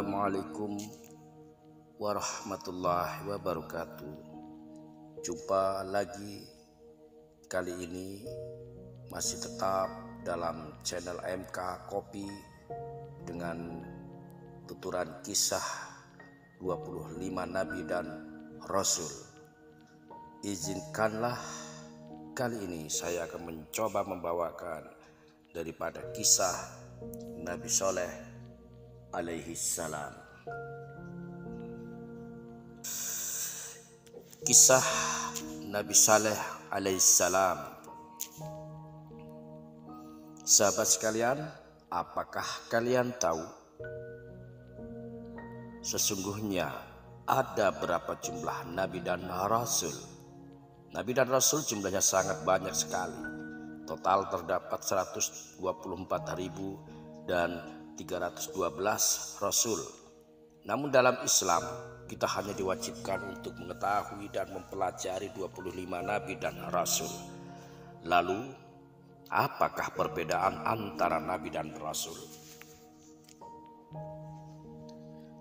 Assalamualaikum warahmatullahi wabarakatuh. Jumpa lagi, kali ini masih tetap dalam channel MK Kopi dengan tuturan kisah 25 Nabi dan Rasul. Izinkanlah kali ini saya akan mencoba membawakan daripada kisah Nabi Soleh alaihi salam. Kisah Nabi Saleh alaihi salam. Sahabat sekalian, apakah kalian tahu sesungguhnya ada berapa jumlah Nabi dan Rasul? Nabi dan Rasul jumlahnya sangat banyak sekali. Total terdapat 124.000 dan 312 Rasul. Namun dalam Islam kita hanya diwajibkan untuk mengetahui dan mempelajari 25 Nabi dan Rasul. Lalu apakah perbedaan antara Nabi dan Rasul?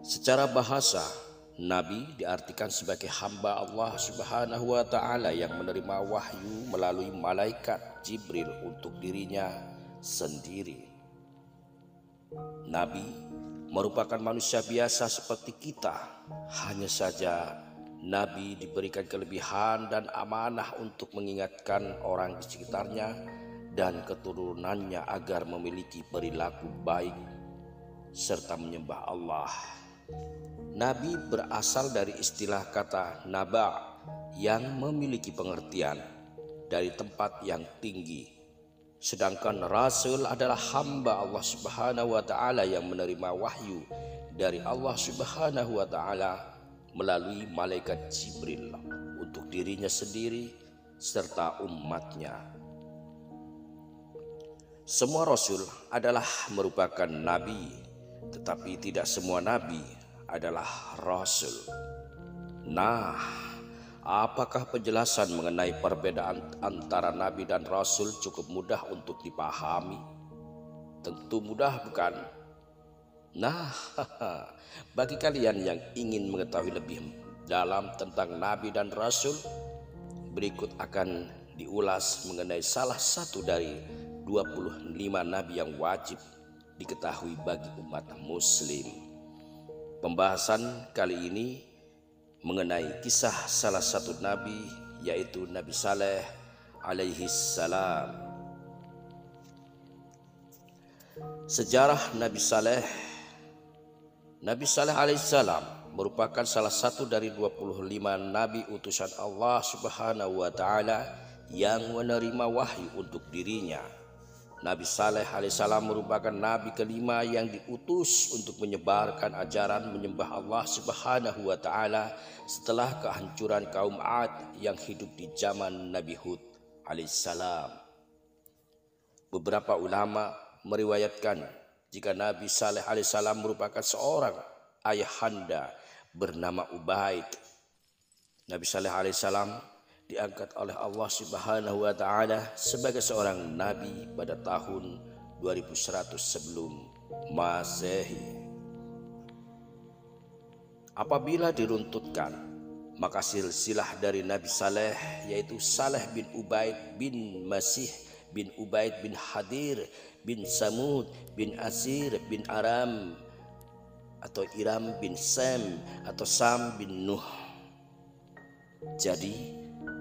Secara bahasa, Nabi diartikan sebagai hamba Allah Subhanahu wa Ta'ala yang menerima wahyu melalui malaikat Jibril untuk dirinya sendiri. Nabi merupakan manusia biasa seperti kita, hanya saja Nabi diberikan kelebihan dan amanah untuk mengingatkan orang di sekitarnya dan keturunannya agar memiliki perilaku baik serta menyembah Allah. Nabi berasal dari istilah kata naba yang memiliki pengertian dari tempat yang tinggi. Sedangkan Rasul adalah hamba Allah Subhanahu wa Ta'ala yang menerima wahyu dari Allah Subhanahu wa Ta'ala melalui malaikat Jibril untuk dirinya sendiri serta umatnya. Semua Rasul adalah merupakan Nabi, tetapi tidak semua Nabi adalah Rasul. Nah, apakah penjelasan mengenai perbedaan antara Nabi dan Rasul cukup mudah untuk dipahami? Tentu mudah, bukan? Nah, bagi kalian yang ingin mengetahui lebih dalam tentang Nabi dan Rasul, berikut akan diulas mengenai salah satu dari 25 Nabi yang wajib diketahui bagi umat Muslim. Pembahasan kali ini mengenai kisah salah satu Nabi, yaitu Nabi Saleh alaihi salam. Sejarah Nabi Saleh. Nabi Saleh alaihi salam merupakan salah satu dari 25 Nabi utusan Allah Subhanahu wa Ta'ala yang menerima wahyu untuk dirinya. Nabi Saleh alaihissalam merupakan Nabi kelima yang diutus untuk menyebarkan ajaran menyembah Allah Subhanahu wa Ta'ala setelah kehancuran kaum Ad yang hidup di zaman Nabi Hud alaihissalam. Beberapa ulama meriwayatkan jika Nabi Saleh alaihissalam merupakan seorang ayahanda bernama Ubaid. Nabi Saleh alaihissalam diangkat oleh Allah Subhanahu wa Ta'ala sebagai seorang nabi pada tahun 2100 sebelum Masehi. Apabila diruntutkan, maka silsilah dari Nabi Saleh, yaitu Saleh bin Ubaid bin Masih bin Ubaid bin Hadir bin Samud bin Asir bin Aram atau Iram bin Sam atau Sam bin Nuh. Jadi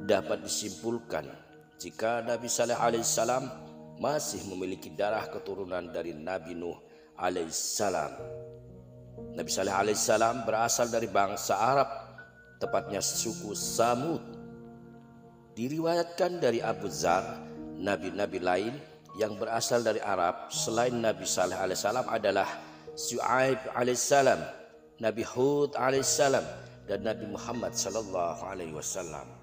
dapat disimpulkan jika Nabi Saleh alaihissalam masih memiliki darah keturunan dari Nabi Nuh alaihissalam. Nabi Saleh alaihissalam berasal dari bangsa Arab, tepatnya suku Samud. Diriwayatkan dari Abu Dzar, nabi-nabi lain yang berasal dari Arab selain Nabi Saleh alaihissalam adalah Syuaib alaihissalam, Nabi Hud alaihissalam, dan Nabi Muhammad sallallahu alaihi wasallam.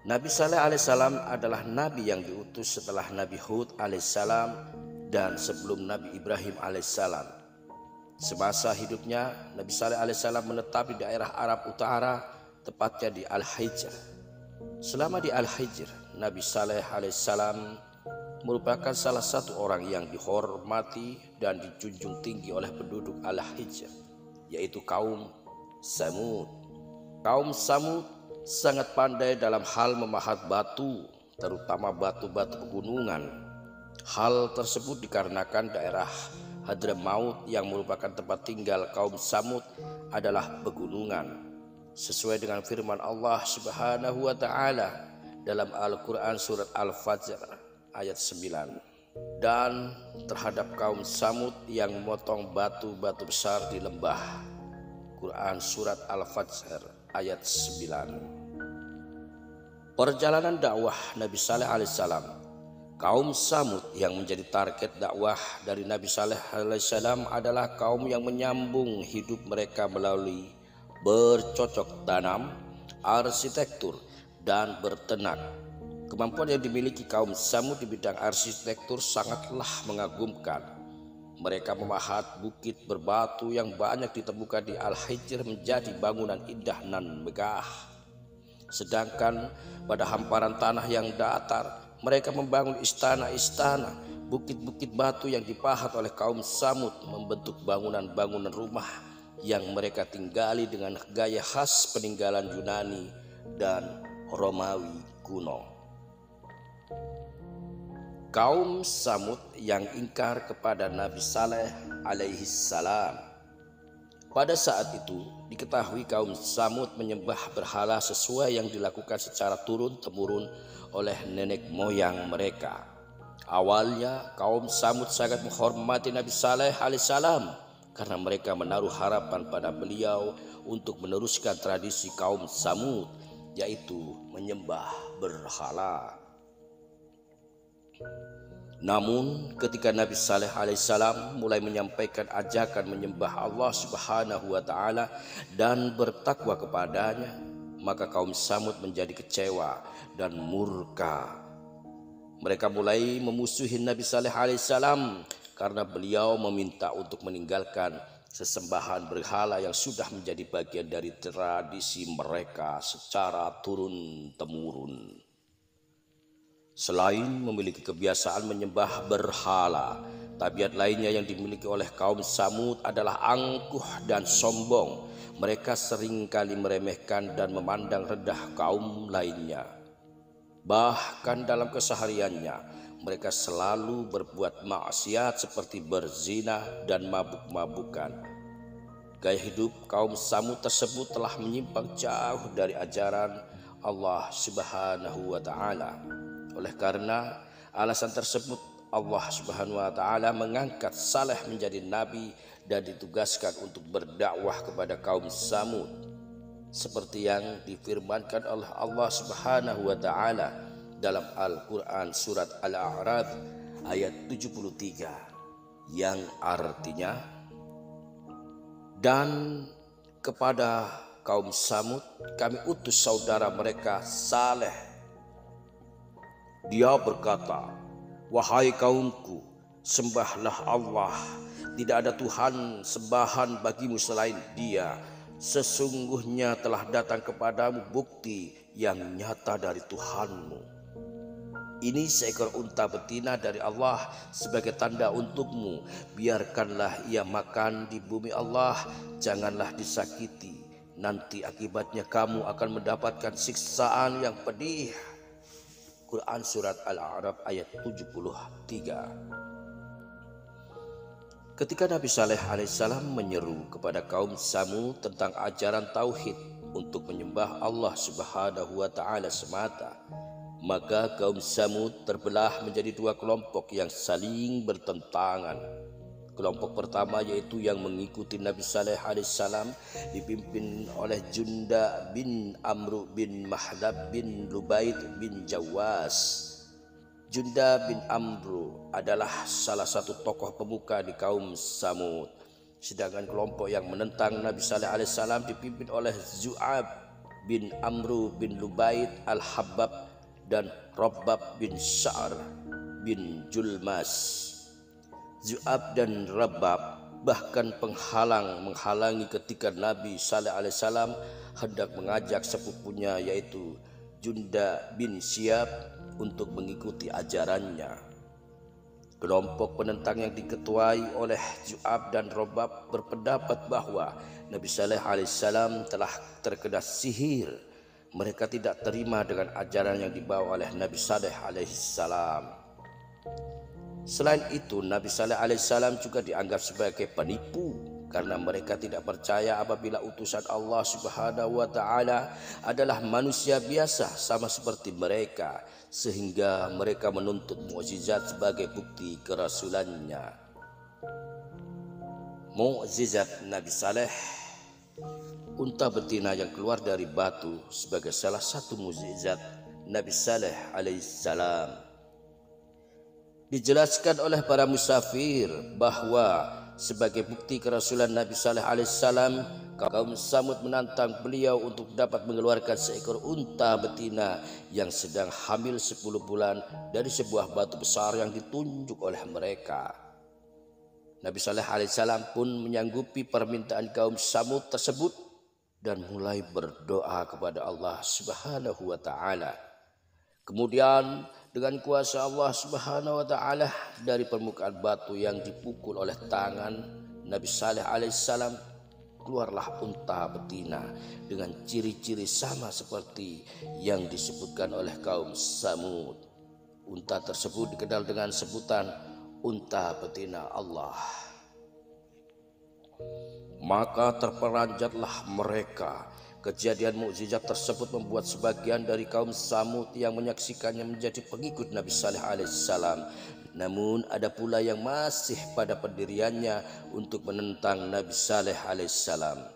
Nabi Saleh alaihissalam adalah Nabi yang diutus setelah Nabi Hud alaihissalam dan sebelum Nabi Ibrahim alaihissalam. Semasa hidupnya, Nabi Saleh alaihissalam menetap di daerah Arab Utara, tepatnya di Al-Hijr. Selama di Al-Hijr, Nabi Saleh alaihissalam merupakan salah satu orang yang dihormati dan dijunjung tinggi oleh penduduk Al-Hijr. yaitu kaum Samud. Kaum Samud sangat pandai dalam hal memahat batu, terutama batu-batu pegunungan. Hal tersebut dikarenakan daerah Hadramaut yang merupakan tempat tinggal kaum Samud adalah pegunungan. Sesuai dengan firman Allah Subhanahu wa taala dalam Al-Qur'an surat Al-Fajr ayat 9. Dan terhadap kaum Samud yang memotong batu-batu besar di lembah. Quran surat Al-Fajr ayat 9. Perjalanan dakwah Nabi Saleh alaihissalam. Kaum Samud yang menjadi target dakwah dari Nabi Saleh alaihissalam adalah kaum yang menyambung hidup mereka melalui bercocok tanam, arsitektur, dan berternak. Kemampuan yang dimiliki kaum Samud di bidang arsitektur sangatlah mengagumkan. Mereka memahat bukit berbatu yang banyak ditemukan di Al-Hijr menjadi bangunan indah nan megah. Sedangkan pada hamparan tanah yang datar, mereka membangun istana-istana. Bukit-bukit batu yang dipahat oleh kaum Samud membentuk bangunan-bangunan rumah yang mereka tinggali dengan gaya khas peninggalan Yunani dan Romawi kuno. Kaum Samud yang ingkar kepada Nabi Saleh alaihi salam. Pada saat itu diketahui kaum Samud menyembah berhala sesuai yang dilakukan secara turun-temurun oleh nenek moyang mereka. Awalnya kaum Samud sangat menghormati Nabi Saleh alaihi salam karena mereka menaruh harapan pada beliau untuk meneruskan tradisi kaum Samud, yaitu menyembah berhala. Namun ketika Nabi Saleh alaihissalam mulai menyampaikan ajakan menyembah Allah Subhanahu wa taala dan bertakwa kepadanya, maka kaum Samud menjadi kecewa dan murka. Mereka mulai memusuhi Nabi Saleh alaihissalam karena beliau meminta untuk meninggalkan sesembahan berhala yang sudah menjadi bagian dari tradisi mereka secara turun-temurun. Selain memiliki kebiasaan menyembah berhala, tabiat lainnya yang dimiliki oleh kaum Samud adalah angkuh dan sombong. Mereka seringkali meremehkan dan memandang rendah kaum lainnya. Bahkan dalam kesehariannya, mereka selalu berbuat maksiat seperti berzina dan mabuk-mabukan. Gaya hidup kaum Samud tersebut telah menyimpang jauh dari ajaran Allah Subhanahu wa taala. Oleh karena alasan tersebut, Allah Subhanahu wa taala mengangkat Saleh menjadi nabi dan ditugaskan untuk berdakwah kepada kaum Samud seperti yang difirmankan oleh Allah Subhanahu wa taala dalam Al-Qur'an surat Al-A'raf ayat 73 yang artinya, dan kepada kaum Samud kami utus saudara mereka Saleh. Dia berkata, wahai kaumku, sembahlah Allah, tidak ada Tuhan sembahan bagimu selain Dia. Sesungguhnya telah datang kepadamu bukti yang nyata dari Tuhanmu. Ini seekor unta betina dari Allah sebagai tanda untukmu. Biarkanlah ia makan di bumi Allah, janganlah disakiti. Nanti akibatnya kamu akan mendapatkan siksaan yang pedih. Quran surat Al-A'raf ayat 73. Ketika Nabi Saleh alaihissalam menyeru kepada kaum Samud tentang ajaran tauhid untuk menyembah Allah Subhanahu wa taala semata, maka kaum Samud terbelah menjadi dua kelompok yang saling bertentangan. Kelompok pertama yaitu yang mengikuti Nabi Saleh alaihissalam dipimpin oleh Junda bin Amru bin Mahdab bin Lubaid bin Jawas. Junda bin Amru adalah salah satu tokoh pemuka di kaum Samud. Sedangkan kelompok yang menentang Nabi Saleh alaihissalam dipimpin oleh Zu'ab bin Amru bin Lubaid al-Habbab dan Rabbab bin Sya'ar bin Julmas. Zu'ab dan Rabbab bahkan menghalangi ketika Nabi Saleh alaihissalam hendak mengajak sepupunya yaitu Junda bin Syab untuk mengikuti ajarannya. Kelompok penentang yang diketuai oleh Ju'ab dan Robab berpendapat bahwa Nabi Saleh alaihissalam telah terkena sihir. Mereka tidak terima dengan ajaran yang dibawa oleh Nabi Saleh alaihissalam. Selain itu, Nabi Saleh alaihissalam juga dianggap sebagai penipu karena mereka tidak percaya apabila utusan Allah Subhanahu wa taala adalah manusia biasa sama seperti mereka, sehingga mereka menuntut mukjizat sebagai bukti kerasulannya. Mukjizat Nabi Saleh, unta betina yang keluar dari batu sebagai salah satu mukjizat Nabi Saleh alaihissalam. Dijelaskan oleh para musafir bahwa sebagai bukti kerasulan Nabi Saleh alaihissalam, kaum Samud menantang beliau untuk dapat mengeluarkan seekor unta betina yang sedang hamil 10 bulan dari sebuah batu besar yang ditunjuk oleh mereka. Nabi Saleh alaihissalam pun menyanggupi permintaan kaum Samud tersebut dan mulai berdoa kepada Allah Subhanahu wa taala. Kemudian dengan kuasa Allah Subhanahu wa taala, dari permukaan batu yang dipukul oleh tangan Nabi Saleh alaihissalam, keluarlah unta betina dengan ciri-ciri sama seperti yang disebutkan oleh kaum Samud. Unta tersebut dikenal dengan sebutan unta betina Allah. Maka terperanjatlah mereka. Kejadian mukjizat tersebut membuat sebagian dari kaum Samud yang menyaksikannya menjadi pengikut Nabi Saleh alaihissalam. Namun ada pula yang masih pada pendiriannya untuk menentang Nabi Saleh alaihissalam.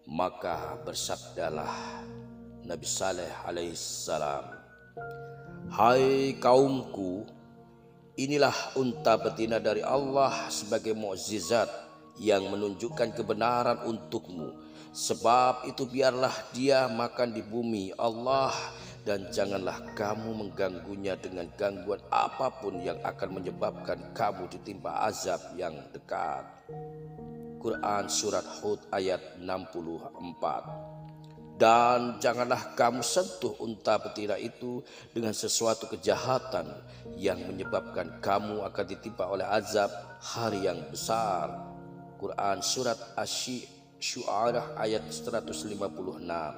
Maka bersabdalah Nabi Saleh alaihissalam, "Hai kaumku, inilah unta betina dari Allah sebagai mukjizat yang menunjukkan kebenaran untukmu. Sebab itu biarlah dia makan di bumi Allah, dan janganlah kamu mengganggunya dengan gangguan apapun yang akan menyebabkan kamu ditimpa azab yang dekat." Quran Surat Hud ayat 64. Dan janganlah kamu sentuh unta betina itu dengan sesuatu kejahatan yang menyebabkan kamu akan ditimpa oleh azab hari yang besar. Quran Surat Asy-Syu'ara ayat 156.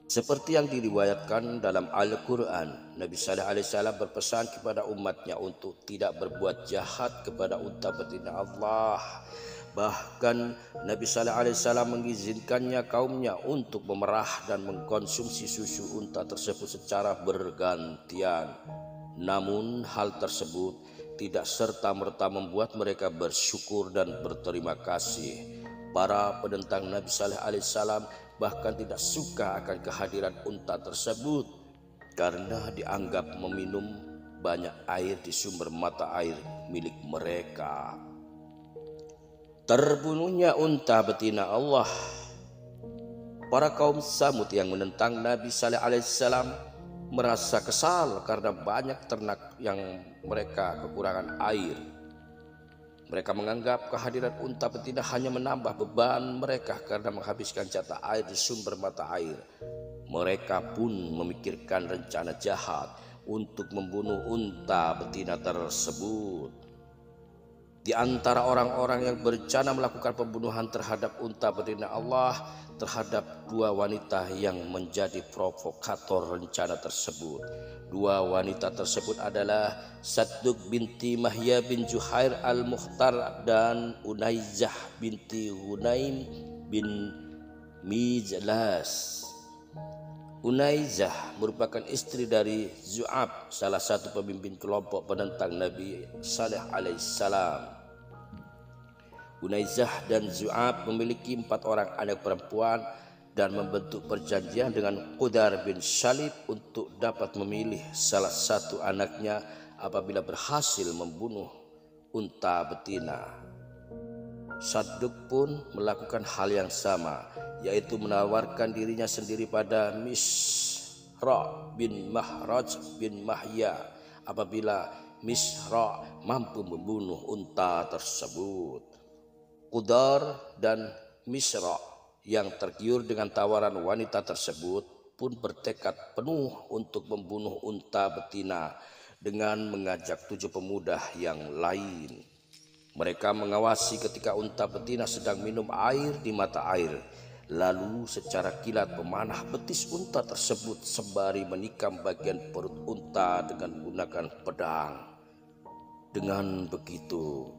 Seperti yang diriwayatkan dalam Al-Quran, Nabi Saleh alaihissalam berpesan kepada umatnya untuk tidak berbuat jahat kepada unta betina Allah. Bahkan Nabi Saleh alaihissalam mengizinkannya kaumnya untuk memerah dan mengkonsumsi susu unta tersebut secara bergantian. Namun hal tersebut tidak serta-merta membuat mereka bersyukur dan berterima kasih. Para penentang Nabi Saleh alaihissalam bahkan tidak suka akan kehadiran unta tersebut karena dianggap meminum banyak air di sumber mata air milik mereka. Terbunuhnya unta betina Allah. Para kaum Samud yang menentang Nabi Saleh alaihissalam merasa kesal karena banyak ternak yang mereka kekurangan air. Mereka menganggap kehadiran unta betina hanya menambah beban mereka karena menghabiskan jatah air di sumber mata air. Mereka pun memikirkan rencana jahat untuk membunuh unta betina tersebut. Di antara orang-orang yang berencana melakukan pembunuhan terhadap unta betina Allah terhadap dua wanita yang menjadi provokator rencana tersebut. Dua wanita tersebut adalah Sadduk binti Mahya bin Juhair al-Mukhtar dan Unaizah binti Hunaim bin Mijlas. Unaizah merupakan istri dari Zu'ab, salah satu pemimpin kelompok penentang Nabi Saleh alaihissalam. Unaizah dan Zu'ab memiliki 4 orang anak perempuan dan membentuk perjanjian dengan Qudar bin Syalib untuk dapat memilih salah satu anaknya apabila berhasil membunuh unta betina. Sadduk pun melakukan hal yang sama, yaitu menawarkan dirinya sendiri pada Misra bin Mahraj bin Mahya apabila Misra mampu membunuh unta tersebut. Qudar dan Misra yang tergiur dengan tawaran wanita tersebut pun bertekad penuh untuk membunuh unta betina dengan mengajak 7 pemuda yang lain. Mereka mengawasi ketika unta betina sedang minum air di mata air. Lalu secara kilat memanah betis unta tersebut sembari menikam bagian perut unta dengan menggunakan pedang. Dengan begitu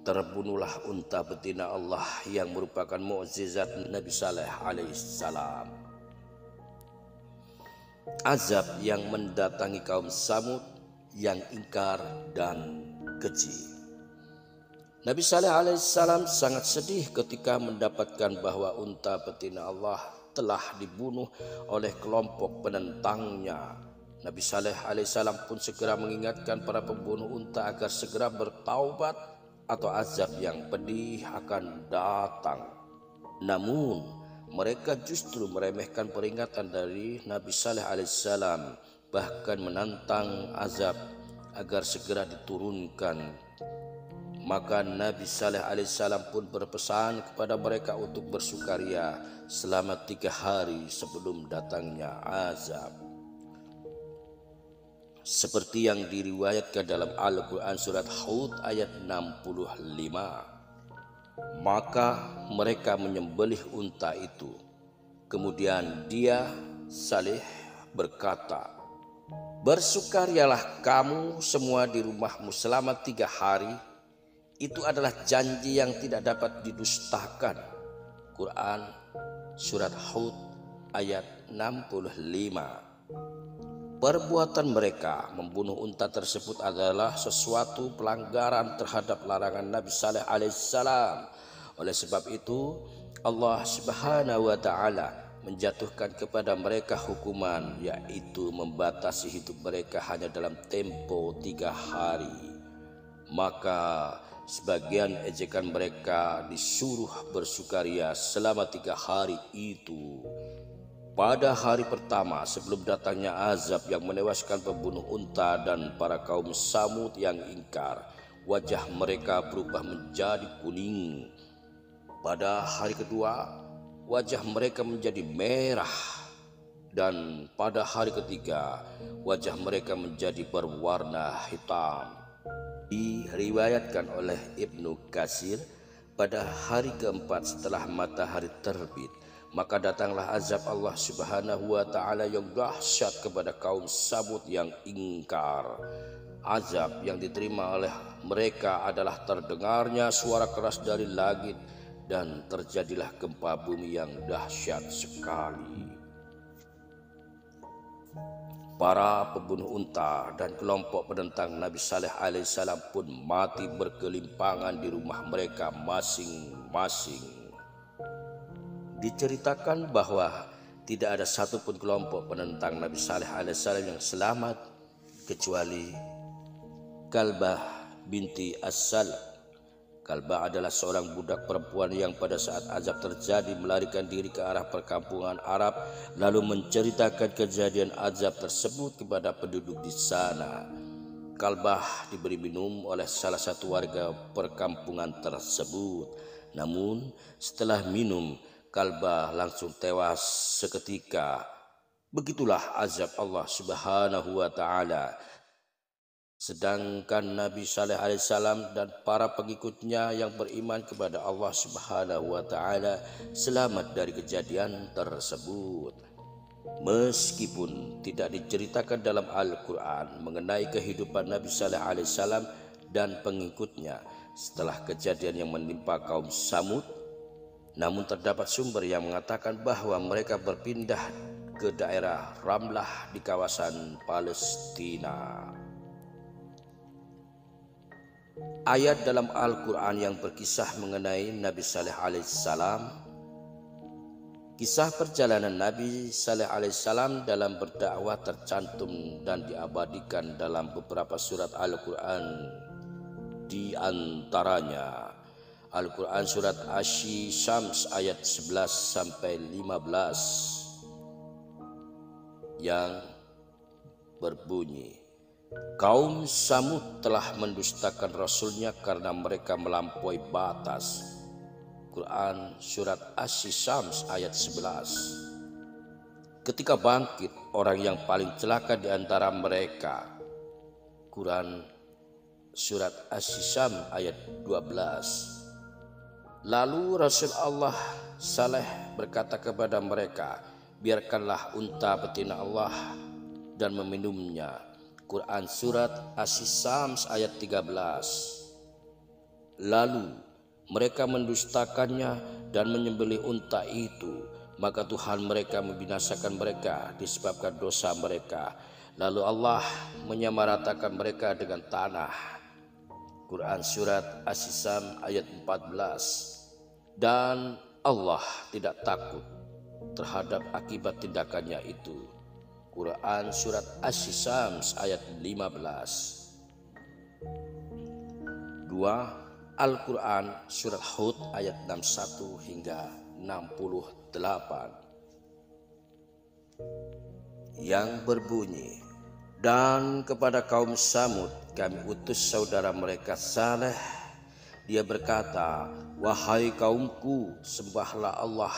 terbunuhlah unta betina Allah yang merupakan mukjizat Nabi Saleh alaihissalam. Azab yang mendatangi kaum Samud yang ingkar dan keji. Nabi Saleh alaihissalam sangat sedih ketika mendapatkan bahwa unta betina Allah telah dibunuh oleh kelompok penentangnya. Nabi Saleh alaihissalam pun segera mengingatkan para pembunuh unta agar segera bertaubat atau azab yang pedih akan datang. Namun mereka justru meremehkan peringatan dari Nabi Saleh alaihissalam, bahkan menantang azab agar segera diturunkan. Maka Nabi Saleh alaihissalam pun berpesan kepada mereka untuk bersukaria selama 3 hari sebelum datangnya azab. Seperti yang diriwayatkan dalam Al-Quran surat Hud ayat 65. Maka mereka menyembelih unta itu. Kemudian dia, Saleh, berkata, "Bersukarialah kamu semua di rumahmu selama 3 hari. Itu adalah janji yang tidak dapat didustakan." Quran surat Hud ayat 65. Perbuatan mereka membunuh unta tersebut adalah sesuatu pelanggaran terhadap larangan Nabi Saleh alaihissalam. Oleh sebab itu Allah Subhanahu wa taala menjatuhkan kepada mereka hukuman, yaitu membatasi hidup mereka hanya dalam tempo 3 hari. Maka sebagian ejekan mereka disuruh bersukaria selama 3 hari itu. Pada hari pertama sebelum datangnya azab yang menewaskan pembunuh unta dan para kaum Samud yang ingkar, wajah mereka berubah menjadi kuning. Pada hari kedua, wajah mereka menjadi merah. Dan pada hari ketiga, wajah mereka menjadi berwarna hitam. Diriwayatkan oleh Ibnu Katsir, pada hari keempat setelah matahari terbit, maka datanglah azab Allah Subhanahu wa taala yang dahsyat kepada kaum Samud yang ingkar. Azab yang diterima oleh mereka adalah terdengarnya suara keras dari langit dan terjadilah gempa bumi yang dahsyat sekali. Para pembunuh unta dan kelompok penentang Nabi Saleh alaihissalam pun mati bergelimpangan di rumah mereka masing-masing. Diceritakan bahwa tidak ada satupun kelompok penentang Nabi Saleh alaihissalam yang selamat kecuali Kalbah binti As-Salab. Kalbah adalah seorang budak perempuan yang pada saat azab terjadi melarikan diri ke arah perkampungan Arab, lalu menceritakan kejadian azab tersebut kepada penduduk di sana. Kalbah diberi minum oleh salah satu warga perkampungan tersebut. Namun setelah minum, Kalbah langsung tewas seketika. Begitulah azab Allah Subhanahu wa taala. Sedangkan Nabi Saleh alaihissalam dan para pengikutnya yang beriman kepada Allah Subhanahu wa taala selamat dari kejadian tersebut. Meskipun tidak diceritakan dalam Al-Quran mengenai kehidupan Nabi Saleh alaihissalam dan pengikutnya setelah kejadian yang menimpa kaum Samud, namun terdapat sumber yang mengatakan bahwa mereka berpindah ke daerah Ramlah di kawasan Palestina. Ayat dalam Al-Quran yang berkisah mengenai Nabi Saleh alaihissalam. Kisah perjalanan Nabi Saleh alaihissalam dalam berdakwah tercantum dan diabadikan dalam beberapa surat Al-Quran. Di antaranya Al-Quran surat Asy-Syams ayat 11 sampai 15 yang berbunyi, "Kaum Samud telah mendustakan Rasulnya karena mereka melampaui batas." Quran surat Asy-Syams ayat 11. Ketika bangkit orang yang paling celaka di antara mereka, Quran surat As-Syam ayat 12. Lalu Rasul Allah Saleh berkata kepada mereka, biarkanlah unta betina Allah dan meminumnya. Quran surat As-Syam ayat 13. Lalu mereka mendustakannya dan menyembelih unta itu, maka Tuhan mereka membinasakan mereka disebabkan dosa mereka. Lalu Allah menyamaratakan mereka dengan tanah. Quran surat As-Syam ayat 14. Dan Allah tidak takut terhadap akibat tindakannya itu. Quran surat As-Syam ayat 15. 2. Al-Quran surat Hud ayat 61 hingga 68 yang berbunyi, dan kepada kaum Samud kami utus saudara mereka Saleh. Dia berkata, wahai kaumku, sembahlah Allah,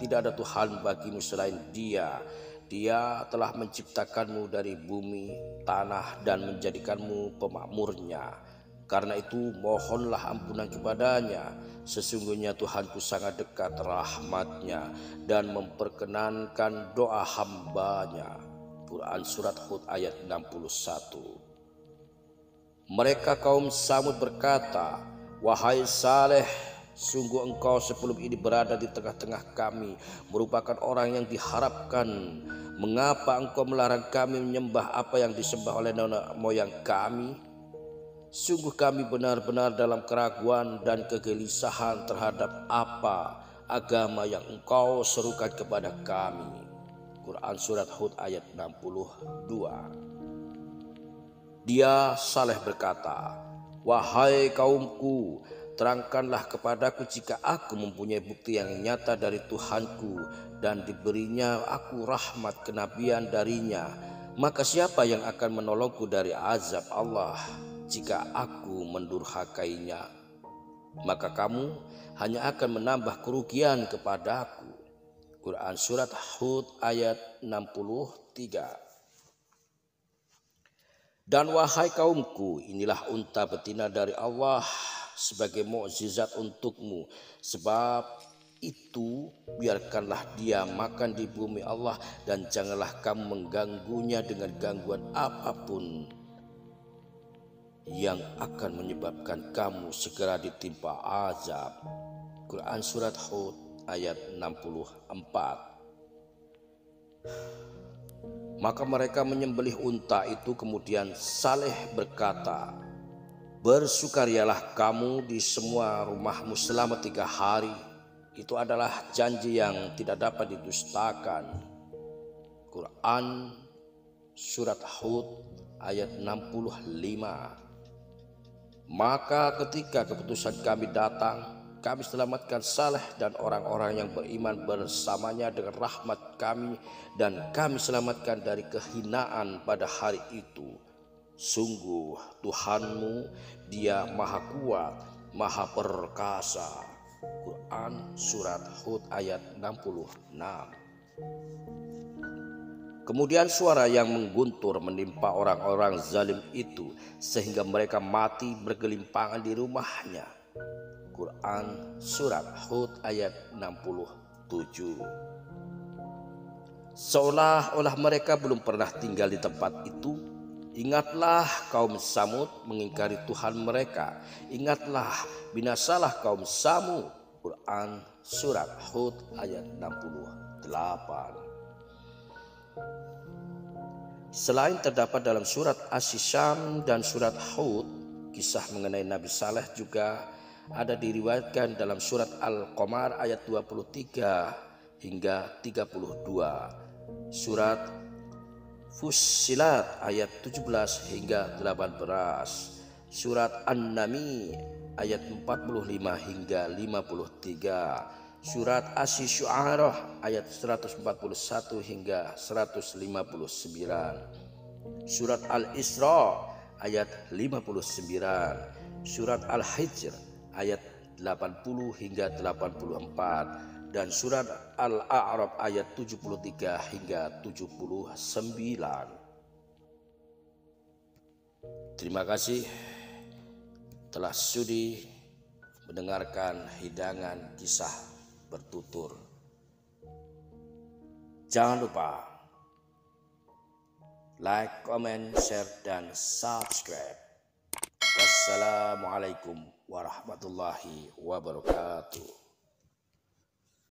tidak ada Tuhan bagimu selain Dia. Dia telah menciptakanmu dari bumi, tanah, dan menjadikanmu pemakmurnya. Karena itu mohonlah ampunan kepadanya. Sesungguhnya Tuhanku sangat dekat rahmatnya dan memperkenankan doa hambanya. Quran surat Hud ayat 61. Mereka kaum Samud berkata, wahai Saleh, sungguh engkau sebelum ini berada di tengah-tengah kami, merupakan orang yang diharapkan. Mengapa engkau melarang kami menyembah apa yang disembah oleh nenek moyang kami? Sungguh kami benar-benar dalam keraguan dan kegelisahan terhadap apa agama yang engkau serukan kepada kami. Quran surat Hud ayat 62. Dia Saleh berkata, wahai kaumku, terangkanlah kepadaku jika aku mempunyai bukti yang nyata dari Tuhanku dan diberinya aku rahmat kenabian darinya, maka siapa yang akan menolongku dari azab Allah jika aku mendurhakainya? Maka kamu hanya akan menambah kerugian kepadaku. Quran surat Hud ayat 63. Dan wahai kaumku, inilah unta betina dari Allah sebagai mukjizat untukmu. Sebab itu biarkanlah dia makan di bumi Allah dan janganlah kamu mengganggunya dengan gangguan apapun yang akan menyebabkan kamu segera ditimpa azab. Quran surat Hud ayat 64. Maka mereka menyembelih unta itu. Kemudian Saleh berkata, bersukarialah kamu di semua rumahmu selama 3 hari. Itu adalah janji yang tidak dapat didustakan. Quran surat Hud ayat 65. Maka ketika keputusan kami datang, kami selamatkan Saleh dan orang-orang yang beriman bersamanya dengan rahmat kami, dan kami selamatkan dari kehinaan pada hari itu. Sungguh Tuhanmu, Dia maha kuat, maha perkasa. Quran surat Hud ayat 66. Kemudian suara yang mengguntur menimpa orang-orang zalim itu sehingga mereka mati bergelimpangan di rumahnya. Quran surat Hud ayat 67. Seolah-olah mereka belum pernah tinggal di tempat itu. Ingatlah kaum Samud mengingkari Tuhan mereka. Ingatlah binasalah kaum Samud. Quran surat Hud ayat 68. Selain terdapat dalam surat As-Syam dan surat Hud, kisah mengenai Nabi Saleh juga ada diriwayatkan dalam surat Al-Qamar ayat 23 hingga 32, surat Fussilat ayat 17 hingga 18, surat An-Nami ayat 45 hingga 53, surat Asy-Syu'arah ayat 141 hingga 159, surat Al-Isra ayat 59, surat Al-Hijr ayat 80 hingga 84, dan surat Al-A'raf ayat 73 hingga 79. Terima kasih telah sudi mendengarkan hidangan kisah bertutur. Jangan lupa like, comment, share, dan subscribe. Wassalamualaikum warahmatullahi wabarakatuh.